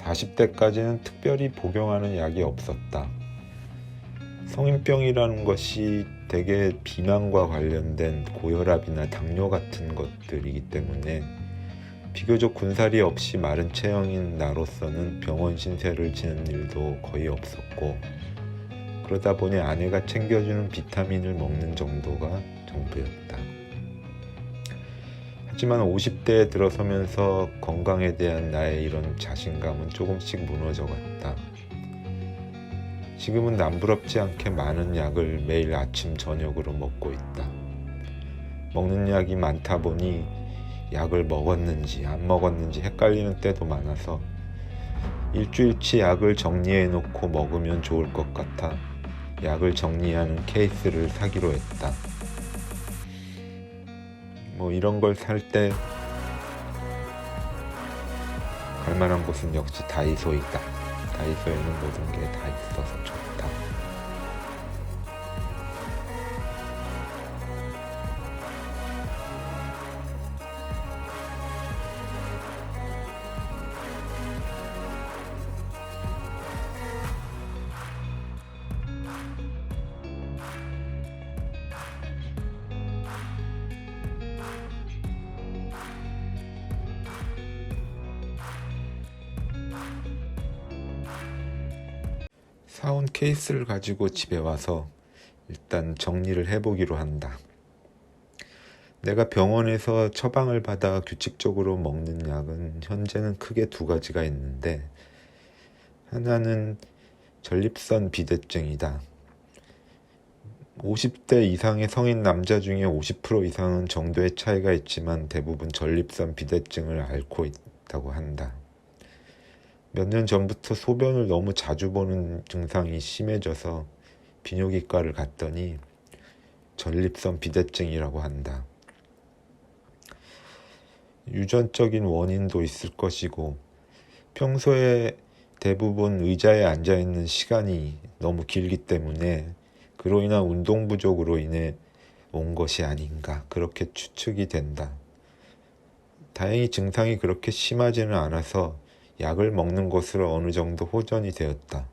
40대까지는 특별히 복용하는 약이 없었다. 성인병이라는 것이 대개 비만과 관련된 고혈압이나 당뇨 같은 것들이기 때문에 비교적 군살이 없이 마른 체형인 나로서는 병원 신세를 지는 일도 거의 없었고, 그러다 보니 아내가 챙겨주는 비타민을 먹는 정도가 전부였다. 하지만 50대에 들어서면서 건강에 대한 나의 이런 자신감은 조금씩 무너져갔다. 지금은 남부럽지 않게 많은 약을 매일 아침 저녁으로 먹고 있다. 먹는 약이 많다 보니 약을 먹었는지 안 먹었는지 헷갈리는 때도 많아서 일주일치 약을 정리해 놓고 먹으면 좋을 것 같아 약을 정리하는 케이스를 사기로 했다. 이런 걸 살 때 갈만한 곳은 역시 다이소이다. 다이소에는 모든 게 다 있어서 좋다. 사온 케이스를 가지고 집에 와서 일단 정리를 해보기로 한다. 내가 병원에서 처방을 받아 규칙적으로 먹는 약은 현재는 크게 두 가지가 있는데, 하나는 전립선 비대증이다. 50대 이상의 성인 남자 중에 50% 이상은 정도의 차이가 있지만 대부분 전립선 비대증을 앓고 있다고 한다. 몇 년 전부터 소변을 너무 자주 보는 증상이 심해져서 비뇨기과를 갔더니 전립선 비대증이라고 한다. 유전적인 원인도 있을 것이고, 평소에 대부분 의자에 앉아있는 시간이 너무 길기 때문에 그로 인한 운동 부족으로 인해 온 것이 아닌가, 그렇게 추측이 된다. 다행히 증상이 그렇게 심하지는 않아서 약을 먹는 것으로 어느 정도 호전이 되었다.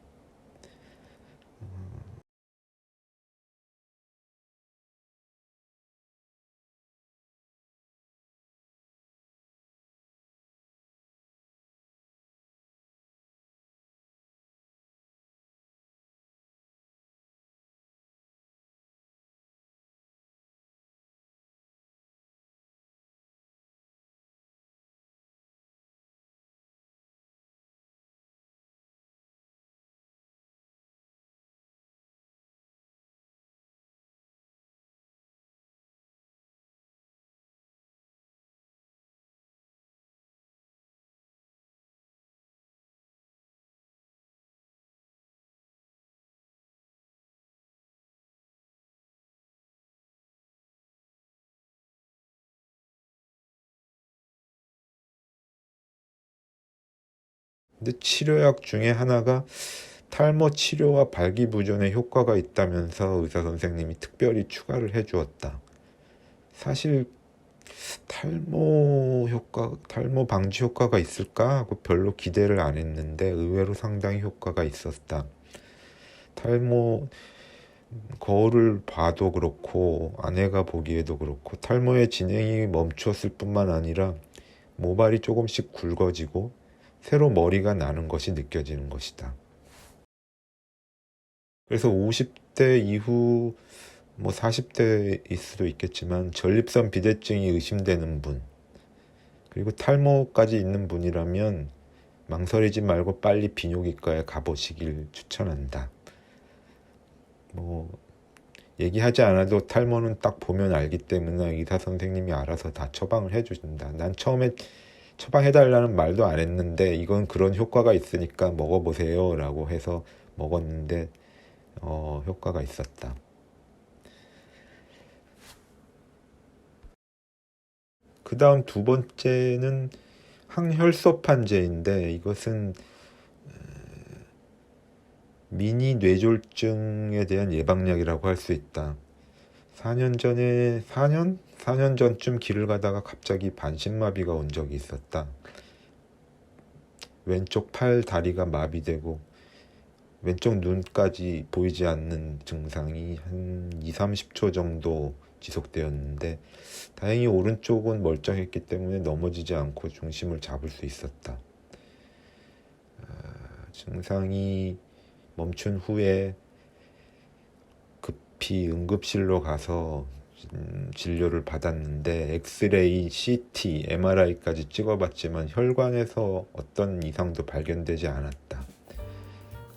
근데 치료약 중에 하나가 탈모 치료와 발기부전에 효과가 있다면서 의사 선생님이 특별히 추가를 해주었다. 사실 탈모 방지 효과가 있을까 하고 별로 기대를 안 했는데 의외로 상당히 효과가 있었다. 탈모 거울을 봐도 그렇고 아내가 보기에도 그렇고 탈모의 진행이 멈추었을 뿐만 아니라 모발이 조금씩 굵어지고 새로 머리가 나는 것이 느껴지는 것이다. 그래서 50대 이후 40대일 수도 있겠지만 전립선 비대증이 의심되는 분, 그리고 탈모까지 있는 분이라면 망설이지 말고 빨리 비뇨기과에 가보시길 추천한다. 얘기하지 않아도 탈모는 딱 보면 알기 때문에 의사 선생님이 알아서 다 처방을 해주신다. 난 처음에 처방해달라는 말도 안 했는데 이건 그런 효과가 있으니까 먹어보세요 라고 해서 먹었는데 효과가 있었다. 그 다음 두 번째는 항혈소판제인데, 이것은 미니 뇌졸중에 대한 예방약이라고 할 수 있다. 4년 전쯤 길을 가다가 갑자기 반신마비가 온 적이 있었다. 왼쪽 팔, 다리가 마비되고 왼쪽 눈까지 보이지 않는 증상이 한 2, 30초 정도 지속되었는데 다행히 오른쪽은 멀쩡했기 때문에 넘어지지 않고 중심을 잡을 수 있었다. 증상이 멈춘 후에 급히 응급실로 가서 진료를 받았는데 엑스레이, CT, MRI까지 찍어봤지만 혈관에서 어떤 이상도 발견되지 않았다.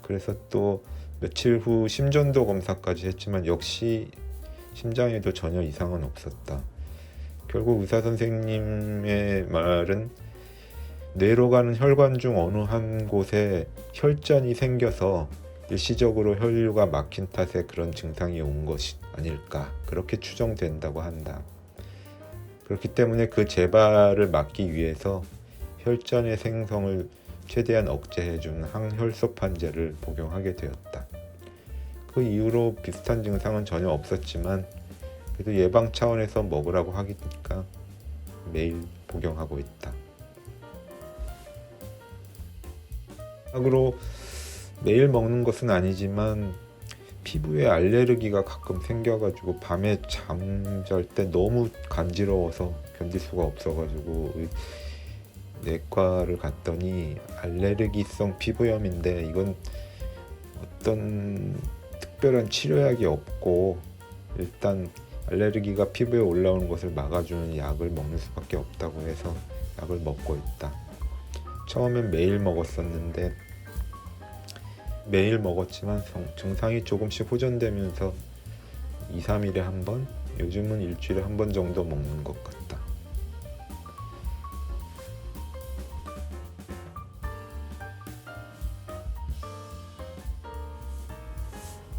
그래서 또 며칠 후 심전도 검사까지 했지만 역시 심장에도 전혀 이상은 없었다. 결국 의사 선생님의 말은 뇌로 가는 혈관 중 어느 한 곳에 혈전이 생겨서 일시적으로 혈류가 막힌 탓에 그런 증상이 온 것이 아닐까, 그렇게 추정된다고 한다. 그렇기 때문에 그 재발을 막기 위해서 혈전의 생성을 최대한 억제해준 항혈소판제를 복용하게 되었다. 그 이후로 비슷한 증상은 전혀 없었지만 그래도 예방 차원에서 먹으라고 하니까 매일 복용하고 있다. 참고로 매일 먹는 것은 아니지만 피부에 알레르기가 가끔 생겨가지고 밤에 잠잘 때 너무 간지러워서 견딜 수가 없어가지고 내과를 갔더니 알레르기성 피부염인데 이건 어떤 특별한 치료약이 없고 일단 알레르기가 피부에 올라오는 것을 막아주는 약을 먹는 수밖에 없다고 해서 약을 먹고 있다. 처음엔 매일 먹었었는데 매일 먹었지만 증상이 조금씩 호전되면서 2, 3일에 한 번, 요즘은 일주일에 한 번 정도 먹는 것 같다.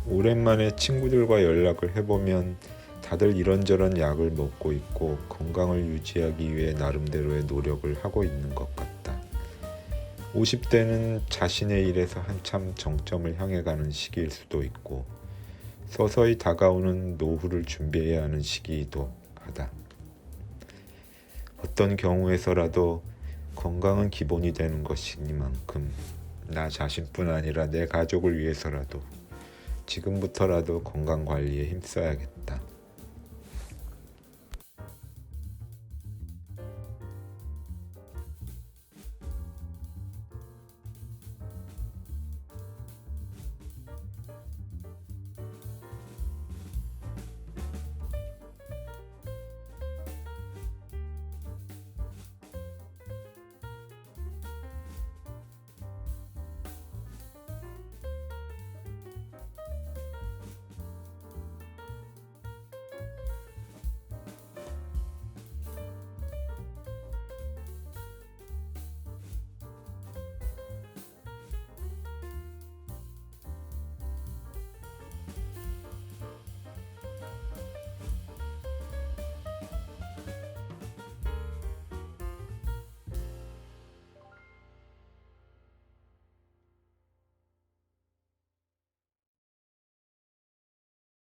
오랜만에 친구들과 연락을 해보면 다들 이런저런 약을 먹고 있고 건강을 유지하기 위해 나름대로의 노력을 하고 있는 것 같다. 50대는 자신의 일에서 한참 정점을 향해 가는 시기일 수도 있고 서서히 다가오는 노후를 준비해야 하는 시기이기도 하다. 어떤 경우에서라도 건강은 기본이 되는 것이니만큼 나 자신뿐 아니라 내 가족을 위해서라도 지금부터라도 건강 관리에 힘써야겠다.